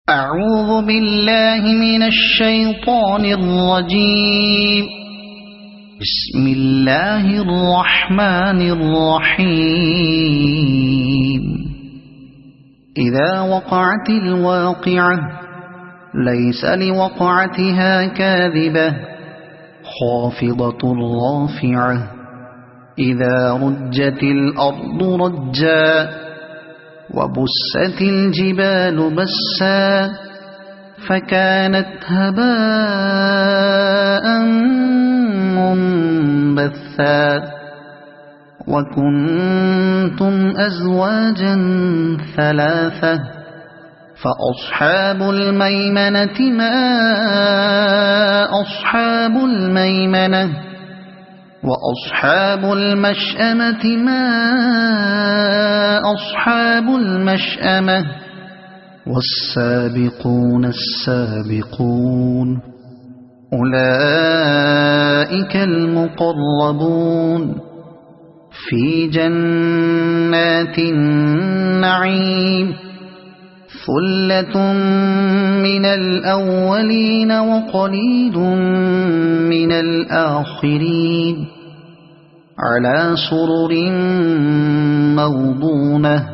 أعوذ بالله من الشيطان الرجيم. بسم الله الرحمن الرحيم. إذا وقعت الواقعة ليس لوقعتها كاذبة خافضة رافعة إذا رجت الأرض رجا وبست الجبال بسا فكانت هباء منبثا وكنتم أزواجا ثلاثة فأصحاب الميمنة ما أصحاب الميمنة وأصحاب المشأمة ما أصحاب المشأمة والسابقون السابقون أولئك المقربون في جنات النعيم ثلة من الأولين وقليل من الآخرين على سرر موضونة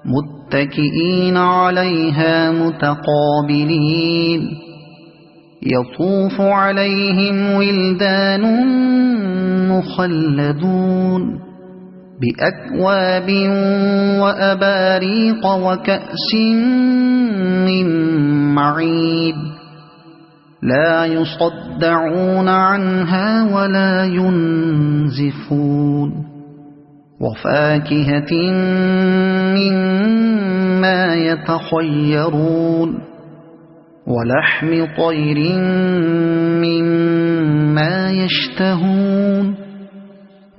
متكئين عليها متقابلين يطوف عليهم ولدان مخلدون بأكواب وأباريق وكأس من معين لا يصدعون عنها ولا ينزفون وفاكهة مما يتخيرون ولحم طير مما يشتهون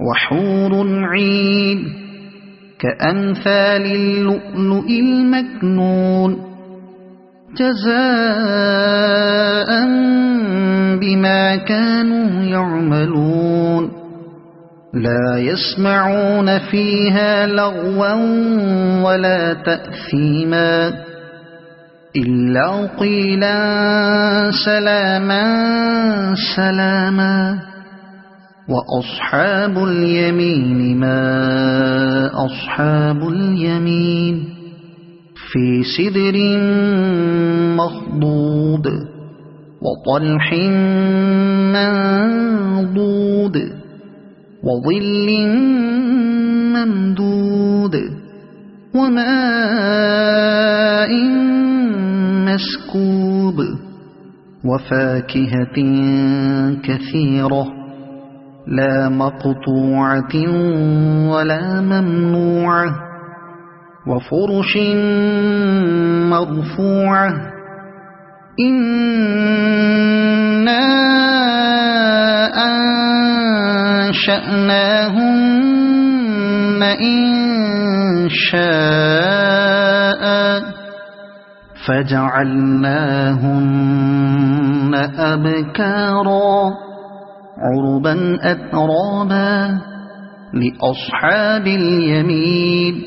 وحور عين كأمثال اللؤلؤ المكنون جزاء بما كانوا يعملون لا يسمعون فيها لغوا ولا تأثيما إلا قيلا سلاما سلاما وأصحاب اليمين ما أصحاب اليمين في سدر مخضود وطلح منضود وظل ممدود وماء مسكوب وفاكهة كثيرة لا مقطوعة ولا ممنوعة وفرش مرفوعة إنا أنشأناهن إنشاء فجعلناهن أبكارا عربا أترابا لأصحاب اليمين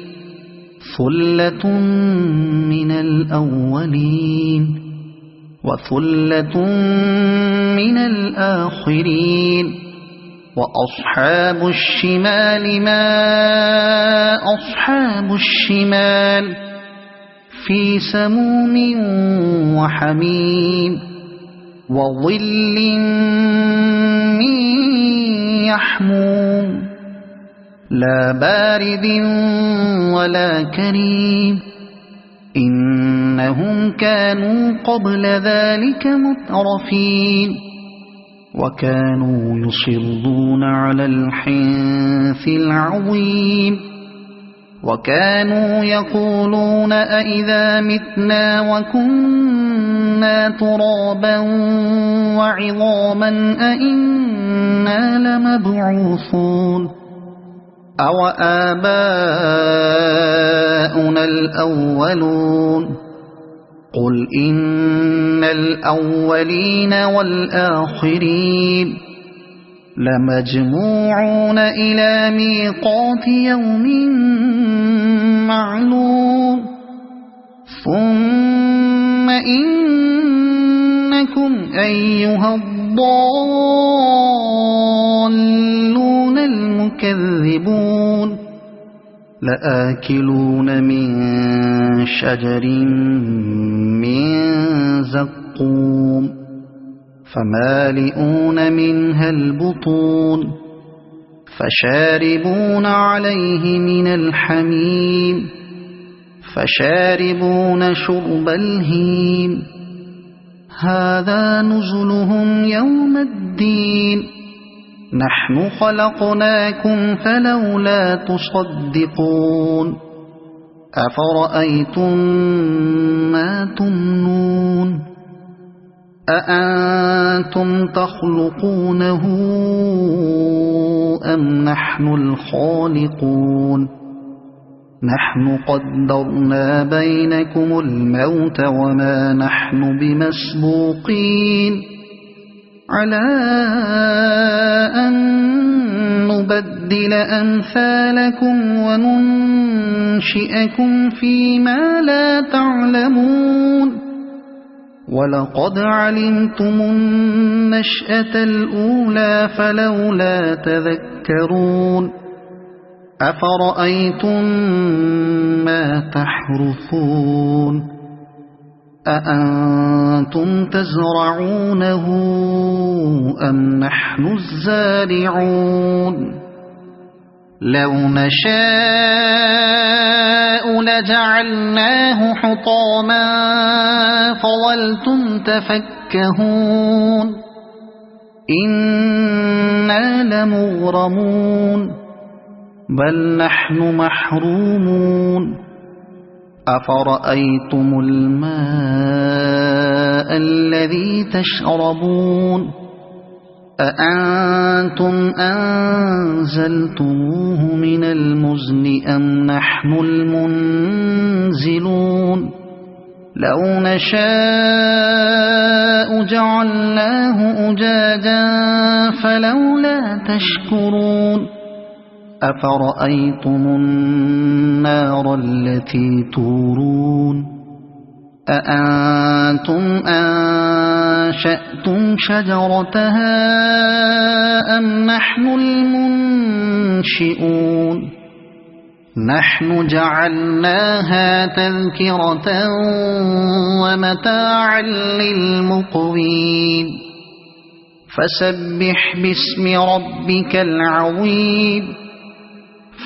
ثلة من الأولين وثلة من الآخرين وأصحاب الشمال ما أصحاب الشمال في سموم وحميم وظل من يحموم لا بارد ولا كريم إنهم كانوا قبل ذلك مترفين وكانوا يصرون على الحنث العظيم وكانوا يقولون أئذا متنا وكنا ترابا وعظاما أئنا لمبعوثون أو آباؤنا الأولون قل إن الأولين والآخرين لمجموعون إلى ميقات يوم معلوم ثم إنكم أيها الضالون المكذبون لآكلون من شجر من زقوم فمالئون منها البطون فشاربون عليه من الحميم فشاربون شرب الهيم هذا نزلهم يوم الدين نحن خلقناكم فلولا تصدقون أفرأيتم ما تمنون أأنتم تخلقونه أم نحن الخالقون نحن قدرنا بينكم الموت وما نحن بمسبوقين على أن نبدل أمثالكم وننشئكم فيما لا تعلمون ولقد علمتم النشأة الأولى فلولا تذكرون أفرأيتم ما تحرثون أأنتم تزرعونه أم نحن الزارعون لو نشاء لجعلناه حطاما فظلتم تفكهون إنا لمغرمون بل نحن محرومون أفرأيتم الماء الذي تشربون أأنتم أنزلتموه من المزن أم نحن المنزلون لو نشاء جعلناه أجاجا فلولا تشكرون أفرأيتم النار التي تورون أأنتم أنشأتم شجرتها أم نحن المنشئون نحن جعلناها تذكرة ومتاعا للمقوين فسبح باسم ربك العظيم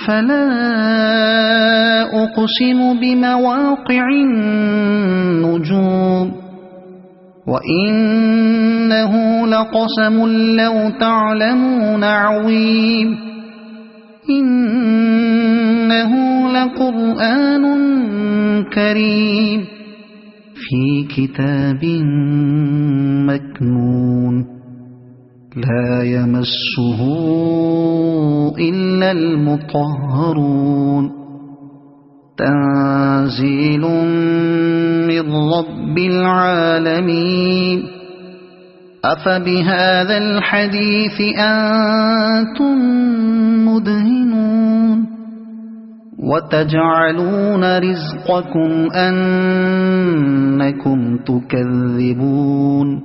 فلا أقسم بمواقع النجوم وإنه لقسم لو تعلمون عظيم إنه لقرآن كريم في كتاب مكنون لا يمسه إلا المطهرون تنزيل من رب العالمين أفبهذا الحديث أنتم مدهنون وتجعلون رزقكم أنكم تكذبون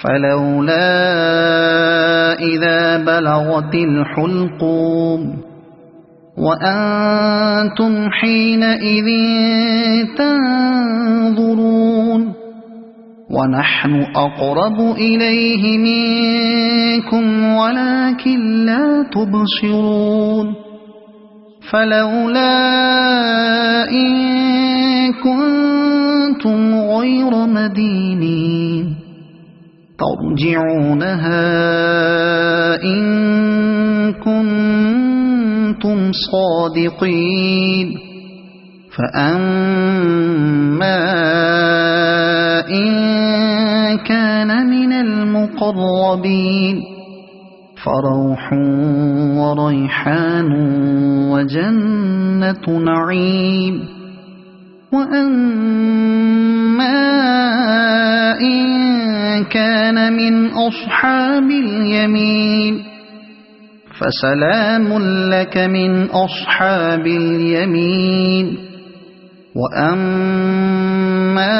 فلولا إذا بلغت الحلقوم وأنتم حينئذ تنظرون ونحن أقرب إليه منكم ولكن لا تبصرون فلولا إن كنتم غير مدينين ترجعونها إن كنتم صادقين فأما إن كان من المقربين فروح وريحان وجنة نعيم وأما إن كان من أصحاب اليمين فسلام لك من أصحاب اليمين وأما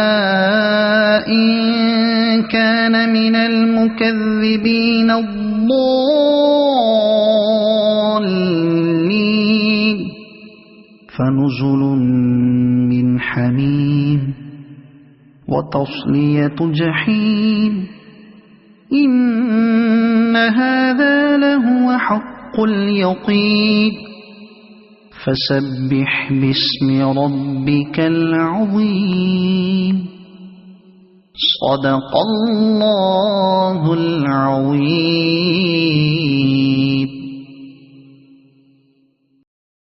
إن كان من المكذبين الضالين فنزل من حميم وتصلية جحيم إن هذا لهو حق اليقين فسبح باسم ربك العظيم صدق الله العظيم.